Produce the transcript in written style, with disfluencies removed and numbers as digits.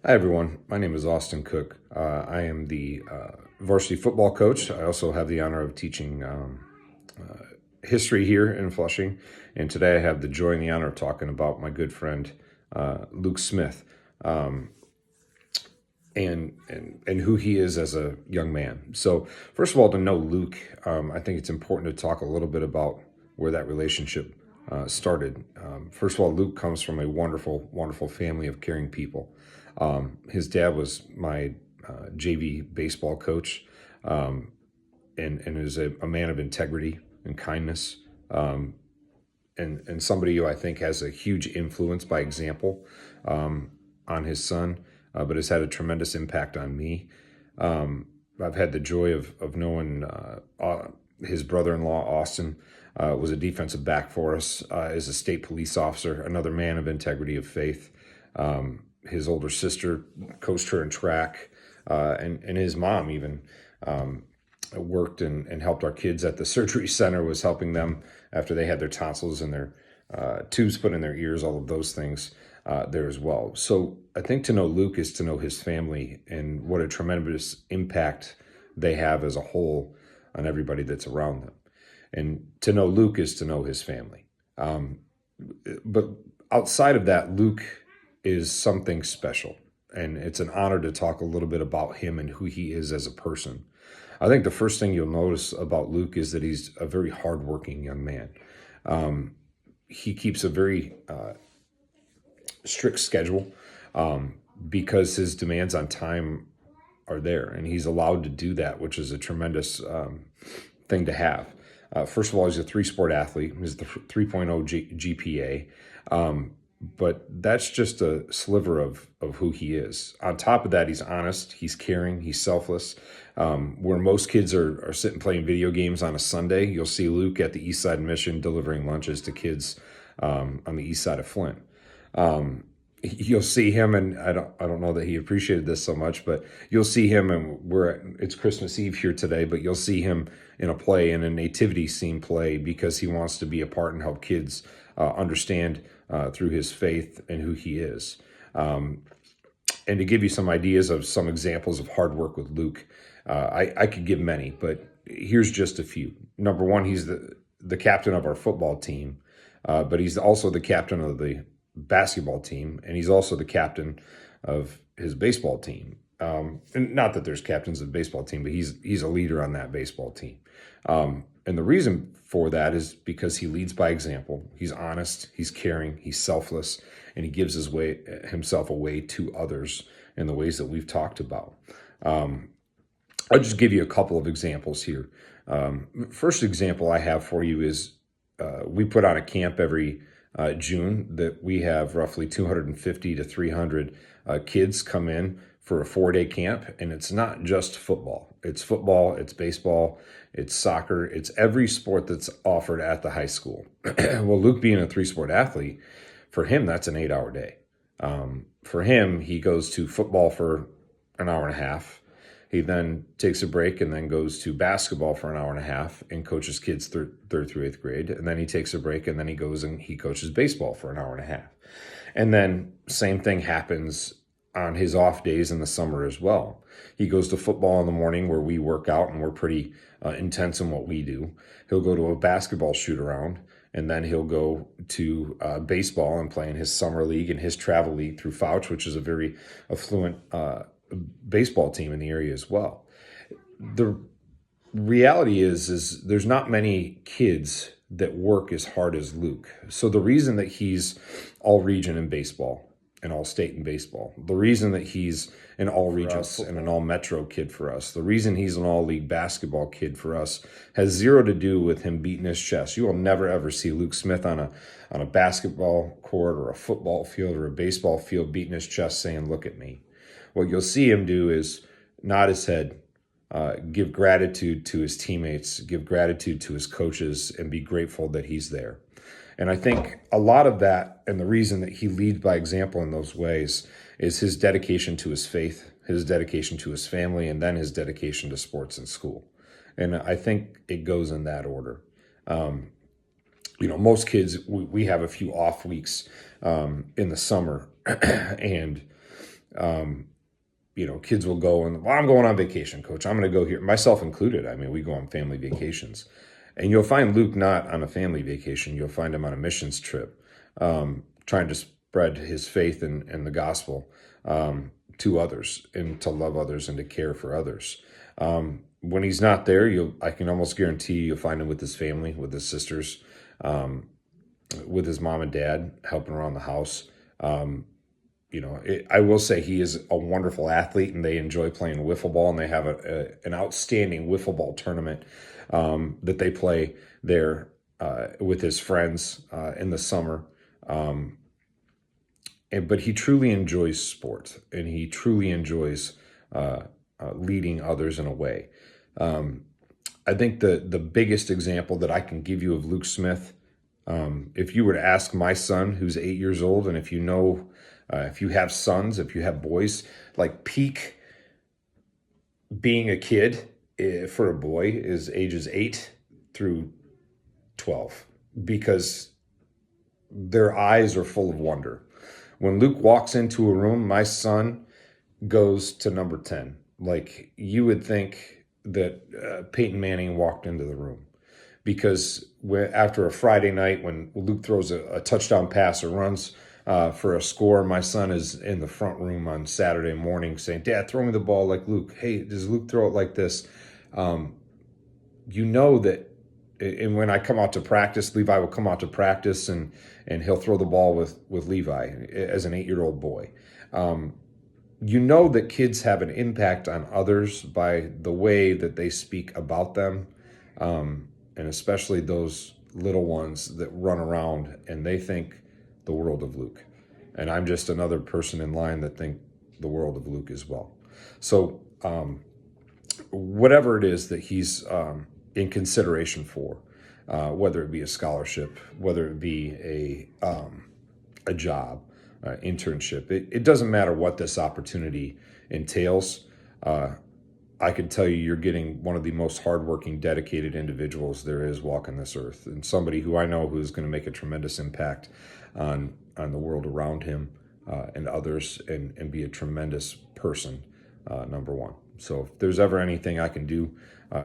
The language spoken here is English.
Hi, everyone. My name is Austin Cook. I am the varsity football coach. I also have the honor of teaching history here in Flushing. And today I have the joy and the honor of talking about my good friend, Luke Smith, and who he is as a young man. So, first of all, to know Luke, I think it's important to talk a little bit about where that relationship started. First of all, Luke comes from a wonderful, wonderful family of caring people. His dad was my JV baseball coach, and is a man of integrity and kindness, and somebody who I think has a huge influence by example on his son, but has had a tremendous impact on me. I've had the joy of knowing his brother-in-law, Austin, was a defensive back for us, as a state police officer, another man of integrity, of faith. His older sister coached her in track, and his mom even worked and helped our kids at the surgery center, was helping them after they had their tonsils and their tubes put in their ears, all of those things there as well. So I think to know Luke is to know his family and what a tremendous impact they have as a whole on everybody that's around them. And to know Luke is to know his family. But outside of that, Luke is something special. And it's an honor to talk a little bit about him and who he is as a person. I think the first thing you'll notice about Luke is that he's a very hardworking young man. He keeps a very strict schedule because his demands on time are there, and he's allowed to do that, which is a tremendous thing to have. First of all, he's a three-sport athlete. He's the 3.0 GPA. But that's just a sliver of who he is. On top of that, he's honest, he's caring, he's selfless. Where most kids are sitting playing video games on a Sunday, you'll see Luke at the East Side Mission delivering lunches to kids on the east side of Flint. You'll see him, and I don't know that he appreciated this so much, but you'll see him, and it's Christmas Eve here today, but you'll see him in a play, in a nativity scene play, because he wants to be a part and help kids understand through his faith and who he is. And to give you some ideas of some examples of hard work with Luke, I could give many, but here's just a few. Number one, he's the captain of our football team, but he's also the captain of the basketball team, and he's also the captain of his baseball team. And not that there's captains of the baseball team, but he's a leader on that baseball team. And the reason for that is because he leads by example. He's honest, he's caring, he's selfless, and he gives himself away to others in the ways that we've talked about. I'll just give you a couple of examples here. First example I have for you is we put on a camp every June that we have roughly 250 to 300 kids come in for a 4-day camp, and it's not just football. It's football, it's baseball, it's soccer, it's every sport that's offered at the high school. Well, Luke being a 3-sport athlete, for him, that's an 8-hour day. For him, he goes to football for an hour and a half. He then takes a break and then goes to basketball for an hour and a half and coaches kids third through 8th grade. And then he takes a break and then he goes and he coaches baseball for an hour and a half. And then same thing happens on his off days in the summer as well. He goes to football in the morning where we work out and we're pretty intense in what we do. He'll go to a basketball shoot around, and then he'll go to baseball and play in his summer league and his travel league through Fouch, which is a very affluent baseball team in the area as well. The reality is there's not many kids that work as hard as Luke. So the reason that he's all region in baseball and all state in baseball, the reason that he's an all regions and an all metro kid for us, the reason he's an all league basketball kid for us has zero to do with him beating his chest. You will never ever see Luke Smith on a basketball court or a football field or a baseball field beating his chest saying, "Look at me." What you'll see him do is nod his head, give gratitude to his teammates, give gratitude to his coaches, and be grateful that he's there. And I think a lot of that, and the reason that he leads by example in those ways, is his dedication to his faith, his dedication to his family, and then his dedication to sports and school. And I think it goes in that order. Most kids, we have a few off weeks in the summer, and Kids will go and, well, I'm going on vacation, coach. I'm going to go here, myself included. I mean, we go on family vacations. And you'll find Luke not on a family vacation. You'll find him on a missions trip, trying to spread his faith and the gospel to others, and to love others and to care for others. When he's not there, I can almost guarantee you'll find him with his family, with his sisters, with his mom and dad, helping around the house. I will say he is a wonderful athlete, and they enjoy playing wiffle ball, and they have an outstanding wiffle ball tournament that they play there with his friends in the summer. But he truly enjoys sport, and he truly enjoys leading others in a way. I think the biggest example that I can give you of Luke Smith, if you were to ask my son, who's 8 years old, and if you have sons, if you have boys, like peak being a kid for a boy is ages 8 through 12, because their eyes are full of wonder. When Luke walks into a room, my son goes to number 10. Like, you would think that Peyton Manning walked into the room, because after a Friday night when Luke throws a touchdown pass or runs for a score, my son is in the front room on Saturday morning saying, "Dad, throw me the ball like Luke. Hey, does Luke throw it like this?" That, and when I come out to practice, Levi will come out to practice, and he'll throw the ball with Levi as an 8-year-old boy. That kids have an impact on others by the way that they speak about them, and especially those little ones that run around and they think the world of Luke. And I'm just another person in line that think the world of Luke as well. So whatever it is that he's in consideration for, whether it be a scholarship, whether it be a job, internship, it doesn't matter what this opportunity entails. I can tell you're getting one of the most hardworking, dedicated individuals there is walking this earth, and somebody who I know who is going to make a tremendous impact on the world around him and others, and be a tremendous person, number one. So if there's ever anything I can do